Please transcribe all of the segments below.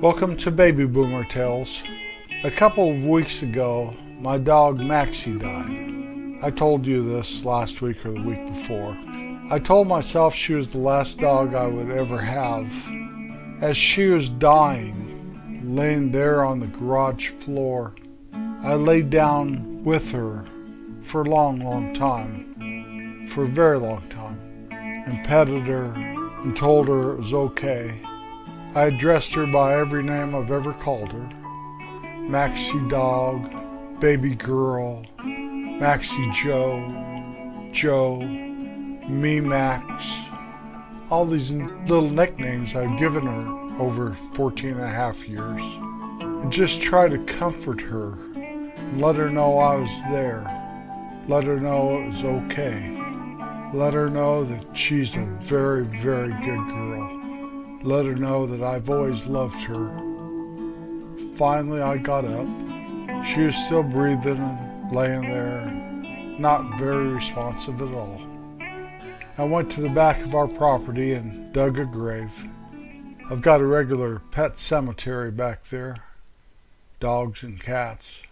Welcome to Baby Boomer Tales. A couple of weeks ago, my dog Maxie died. I told you this last week or the week before. I told myself she was the last dog I would ever have. As she was dying, laying there on the garage floor, I laid down with her for a long time, for a very long time, and petted her and told her it was okay. I addressed her by every name I've ever called her. Maxie Dog, Baby Girl, Maxie Joe, Joe, Me Max. All these little nicknames I've given her over 14 and a half years. And just try to comfort her and let her know I was there. Let her know it was okay. Let her know that she's a very, very good girl. Let her know that I've always loved her. Finally, I got up. She was still breathing and laying there, and not very responsive at all. I went to the back of our property and dug a grave. I've got a regular pet cemetery back there, dogs and cats.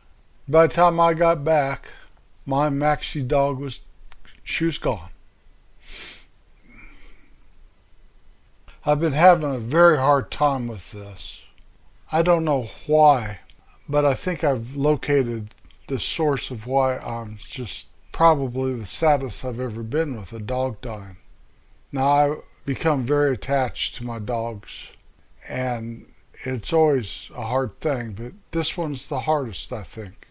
By the time I got back, my Maxie dog she was gone. I've been having a very hard time with this. I don't know why, but I think I've located the source of why I'm just probably the saddest I've ever been with a dog dying. Now, I've become very attached to my dogs, and it's always a hard thing, but this one's the hardest, I think.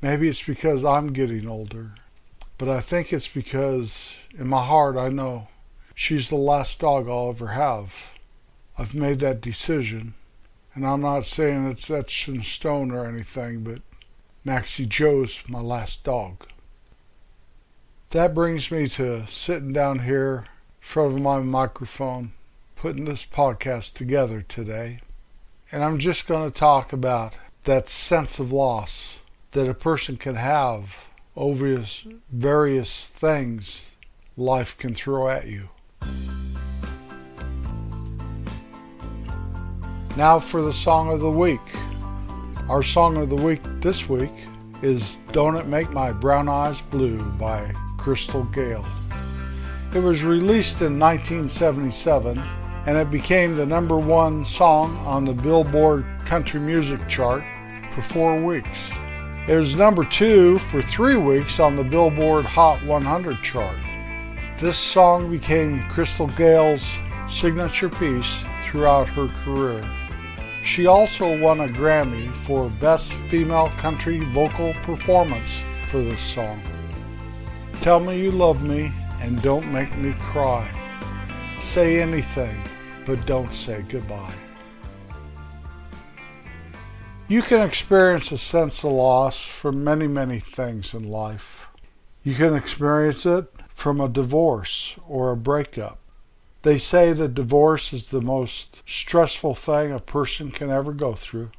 Maybe it's because I'm getting older, but I think it's because in my heart I know she's the last dog I'll ever have. I've made that decision, and I'm not saying it's etched in stone or anything, but Maxie Joe's my last dog. That brings me to sitting down here in front of my microphone, putting this podcast together today. And I'm just going to talk about that sense of loss that a person can have over various things life can throw at you. Now for the song of the week. Our song of the week this week is Don't It Make My Brown Eyes Blue by Crystal Gayle. It was released in 1977 and it became the #1 song on the Billboard Country Music Chart for 4 weeks. It was #2 for 3 weeks on the Billboard Hot 100 chart. This song became Crystal Gayle's signature piece throughout her career. She also won a Grammy for Best Female Country Vocal Performance for this song. Tell me you love me and don't make me cry. Say anything, but don't say goodbye. You can experience a sense of loss from many, many things in life. You can experience it from a divorce or a breakup. They say that divorce is the most stressful thing a person can ever go through.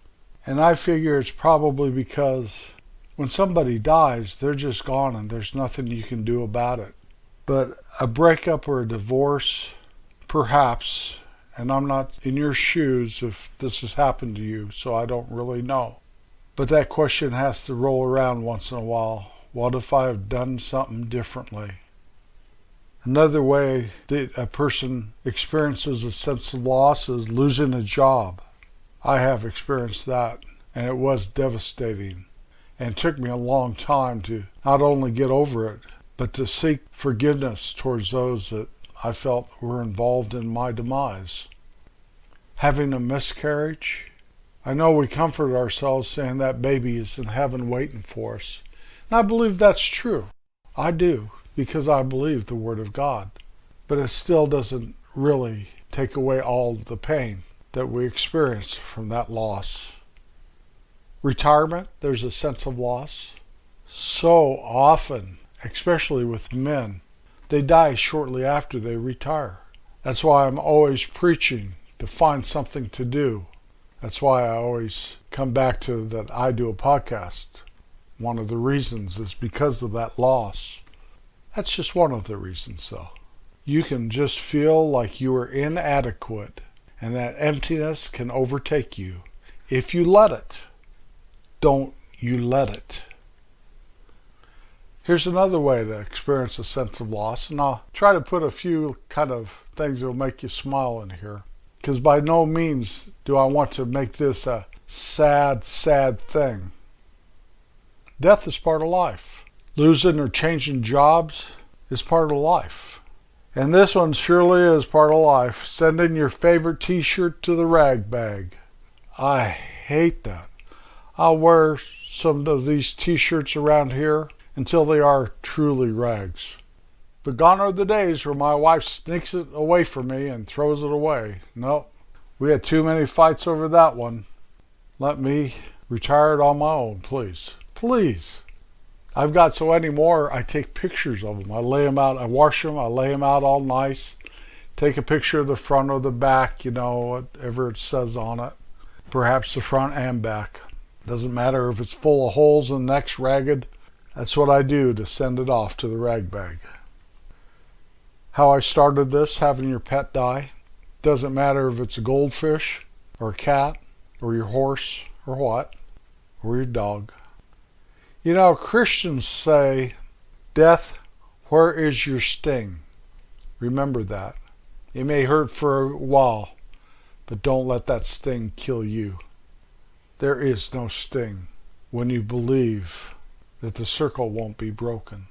And I figure it's probably because when somebody dies, they're just gone and there's nothing you can do about it. But a breakup or a divorce, perhaps, and I'm not in your shoes if this has happened to you, so I don't really know. But that question has to roll around once in a while. What if I have done something differently? Another way that a person experiences a sense of loss is losing a job. I have experienced that, and it was devastating. And it took me a long time to not only get over it, but to seek forgiveness towards those that I felt were involved in my demise. Having a miscarriage, I know we comfort ourselves saying that baby is in heaven waiting for us. And I believe that's true. I do, because I believe the Word of God. But it still doesn't really take away all the pain that we experience from that loss. Retirement, there's a sense of loss. So often, especially with men, they die shortly after they retire. That's why I'm always preaching to find something to do. That's why I always come back to that I do a podcast. One of the reasons is because of that loss. That's just one of the reasons, though. You can just feel like you are inadequate And that emptiness can overtake you if you let it. Don't you let it. Here's another way to experience a sense of loss, and I'll try to put a few kind of things that will make you smile in here, because by no means do I want to make this a sad, sad thing. Death is part of life. Losing or changing jobs is part of life. And this one surely is part of life. Sending your favorite t-shirt to the rag bag. I hate that. I'll wear some of these t-shirts around here until they are truly rags. But gone are the days where my wife sneaks it away from me and throws it away. Nope, we had too many fights over that one. Let me retire it on my own, please. Please. I've got so many more, I take pictures of them. I lay them out, I wash them, I lay them out all nice. Take a picture of the front or the back, whatever it says on it. Perhaps the front and back. Doesn't matter if it's full of holes and the neck's ragged. That's what I do to send it off to the rag bag. How I started this, having your pet die. Doesn't matter if it's a goldfish or a cat or your horse or what, or your dog. Christians say, death, where is your sting? Remember that. It may hurt for a while, but don't let that sting kill you. There is no sting when you believe that the circle won't be broken.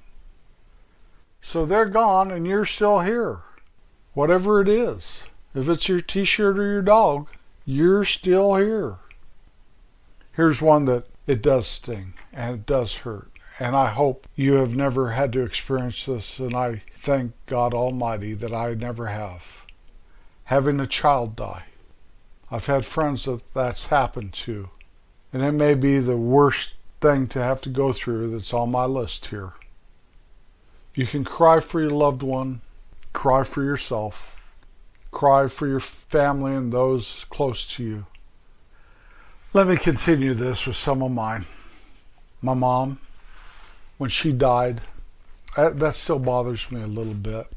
So they're gone and you're still here. Whatever it is. If it's your t-shirt or your dog, you're still here. Here's one that it does sting and it does hurt. And I hope you have never had to experience this, and I thank God Almighty that I never have. Having a child die. I've had friends that that's happened to. And it may be the worst thing to have to go through that's on my list here. You can cry for your loved one, cry for yourself, cry for your family and those close to you. Let me continue this with some of mine. My mom, when she died, that still bothers me a little bit.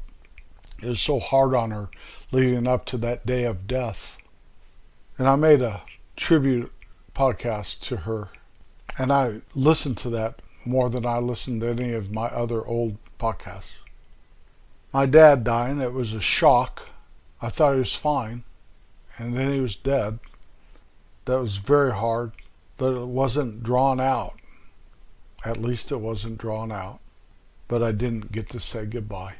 It was so hard on her leading up to that day of death. And I made a tribute podcast to her. And I listened to that more than I listened to any of my other old podcasts. My dad dying, it was a shock. I thought he was fine. And then he was dead. That was very hard, but it wasn't drawn out. At least it wasn't drawn out. But I didn't get to say goodbye.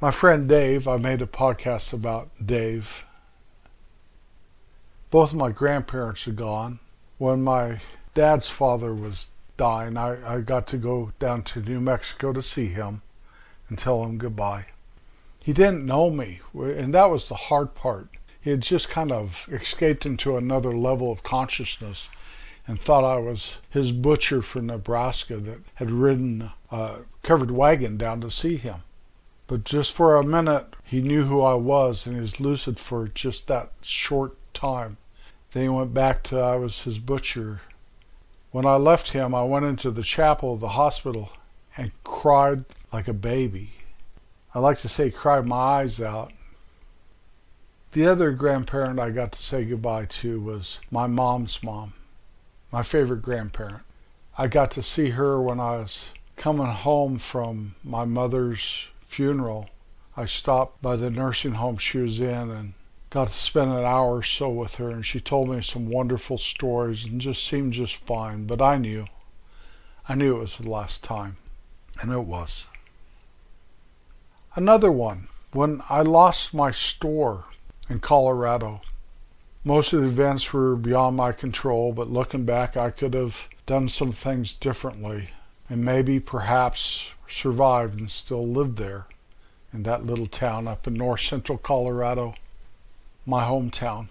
My friend Dave, I made a podcast about Dave. Both of my grandparents are gone. When my dad's father was dying, I got to go down to New Mexico to see him and tell him goodbye. He didn't know me, and that was the hard part. He had just kind of escaped into another level of consciousness and thought I was his butcher from Nebraska that had ridden a covered wagon down to see him. But just for a minute, he knew who I was, and he was lucid for just that short time. Then he went back to I was his butcher. When I left him, I went into the chapel of the hospital and cried like a baby. I like to say cried my eyes out. The other grandparent I got to say goodbye to was my mom's mom, my favorite grandparent. I got to see her when I was coming home from my mother's funeral. I stopped by the nursing home she was in and got to spend an hour or so with her, and she told me some wonderful stories and just seemed just fine. But I knew it was the last time, and it was. Another one, when I lost my store in Colorado. Most of the events were beyond my control, but looking back, I could have done some things differently and maybe perhaps survived and still lived there in that little town up in north central Colorado, my hometown.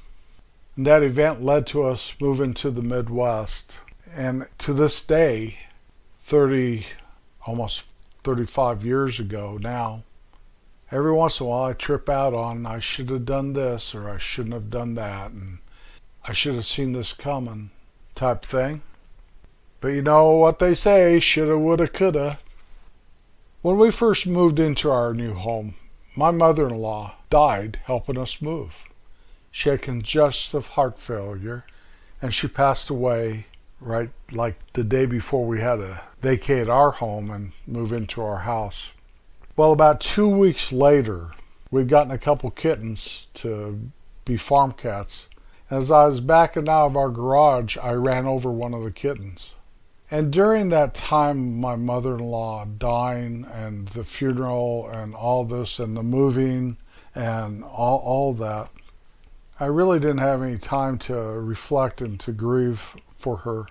And that event led to us moving to the Midwest. And to this day, almost 35 years ago now, every once in a while I trip out on I should have done this or I shouldn't have done that and I should have seen this coming type thing. But you know what they say, shoulda, woulda, coulda. When we first moved into our new home, my mother-in-law died helping us move. She had congestive heart failure, and she passed away right like the day before we had to vacate our home and move into our house. Well, about 2 weeks later, we'd gotten a couple kittens to be farm cats. And as I was backing out of our garage, I ran over one of the kittens. And during that time, my mother-in-law dying and the funeral and all this and the moving and all that, I really didn't have any time to reflect and to grieve for her.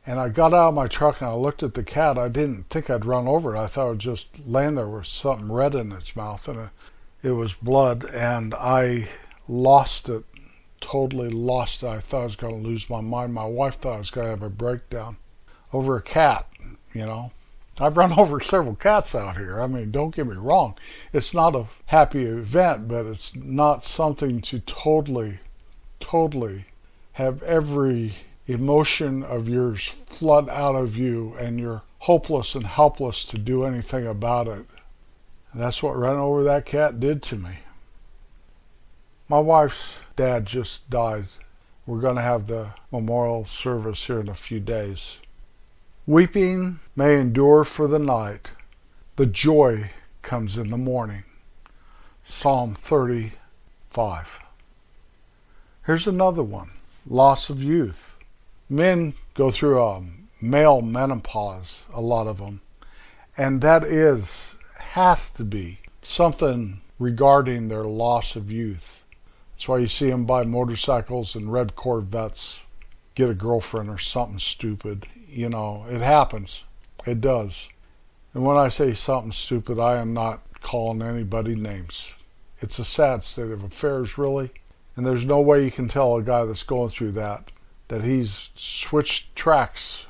And I got out of my truck and I looked at the cat. I didn't think I'd run over it. I thought it was just laying there with something red in its mouth, and it was blood. And I lost it, totally lost it. I thought I was going to lose my mind. My wife thought I was going to have a breakdown over a cat, you know. I've run over several cats out here. I mean, don't get me wrong. It's not a happy event, but it's not something to totally have every emotion of yours flood out of you and you're hopeless and helpless to do anything about it. And that's what running over that cat did to me. My wife's dad just died. We're going to have the memorial service here in a few days. Weeping may endure for the night, but joy comes in the morning. Psalm 35. Here's another one. Loss of youth. Men go through a male menopause, a lot of them, and that has to be something regarding their loss of youth. That's why you see them buy motorcycles and red Corvettes, get a girlfriend or something stupid. You know, it happens. It does. And when I say something stupid, I am not calling anybody names. It's a sad state of affairs, really. And there's no way you can tell a guy that's going through that he's switched tracks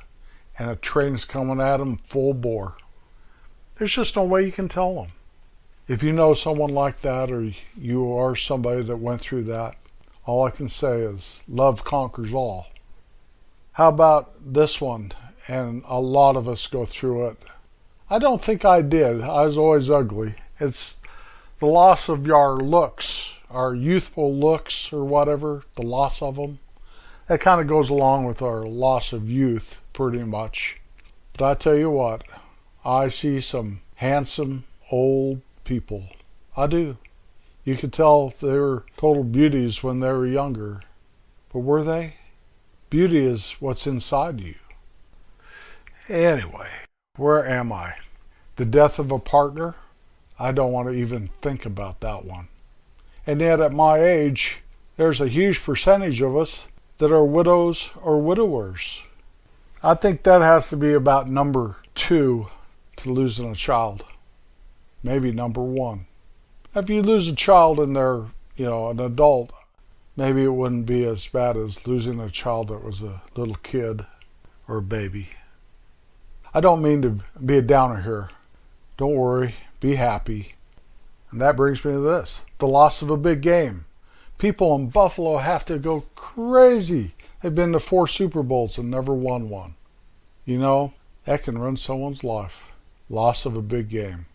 and a train's coming at him full bore. There's just no way you can tell him. If you know someone like that, or you are somebody that went through that, all I can say is love conquers all. How about this one? And a lot of us go through it. I don't think I did. I was always ugly. It's the loss of our looks, our youthful looks or whatever, the loss of them. That kind of goes along with our loss of youth, pretty much. But I tell you what, I see some handsome old people. I do. You could tell they were total beauties when they were younger. But were they? Beauty is what's inside you. Anyway, where am I? The death of a partner? I don't want to even think about that one. And yet at my age, there's a huge percentage of us that are widows or widowers. I think that has to be about number 2 to losing a child. Maybe number 1. If you lose a child and they're, an adult, maybe it wouldn't be as bad as losing a child that was a little kid or a baby. I don't mean to be a downer here. Don't worry, be happy. And that brings me to this, the loss of a big game. People in Buffalo have to go crazy. They've been to 4 Super Bowls and never won one. That can ruin someone's life. Loss of a big game.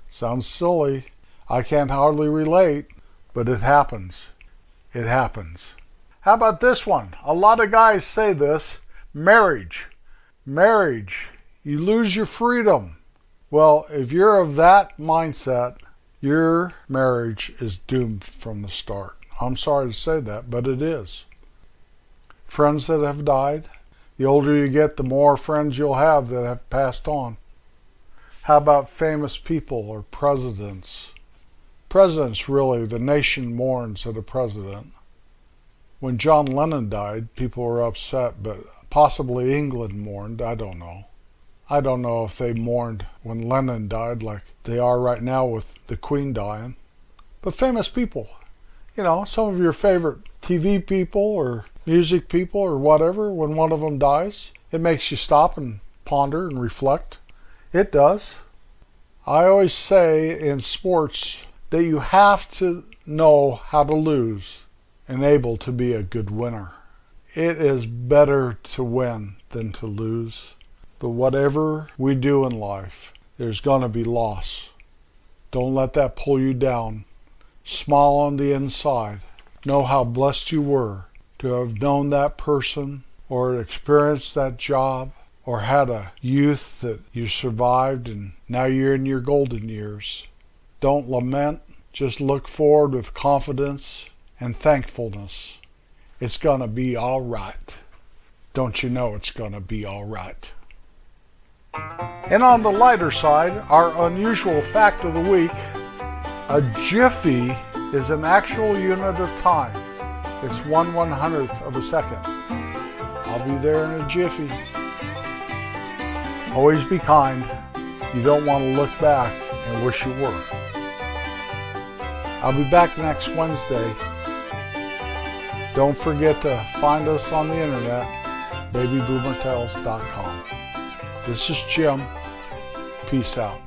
Sounds silly. I can't hardly relate, but it happens. It happens. How about this one? A lot of guys say this. Marriage. You lose your freedom. Well, if you're of that mindset, your marriage is doomed from the start. I'm sorry to say that, but it is. Friends that have died. The older you get, the more friends you'll have that have passed on. How about famous people or presidents? Presidents, really, the nation mourns at a president. When John Lennon died, people were upset, but possibly England mourned. I don't know. I don't know if they mourned when Lennon died like they are right now with the Queen dying. But famous people, some of your favorite TV people or music people or whatever, when one of them dies, it makes you stop and ponder and reflect. It does. I always say in sports that you have to know how to lose and able to be a good winner. It is better to win than to lose. But whatever we do in life, there's going to be loss. Don't let that pull you down. Smile on the inside. know how blessed you were to have known that person or experienced that job or had a youth that you survived and now you're in your golden years. Don't lament. Just look forward with confidence and thankfulness. It's going to be all right. Don't you know it's going to be all right? And on the lighter side, our unusual fact of the week, a jiffy is an actual unit of time. It's 1/100th of a second. I'll be there in a jiffy. Always be kind. You don't want to look back and wish you were. I'll be back next Wednesday. Don't forget to find us on the internet, babyboomertales.com. This is Jim. Peace out.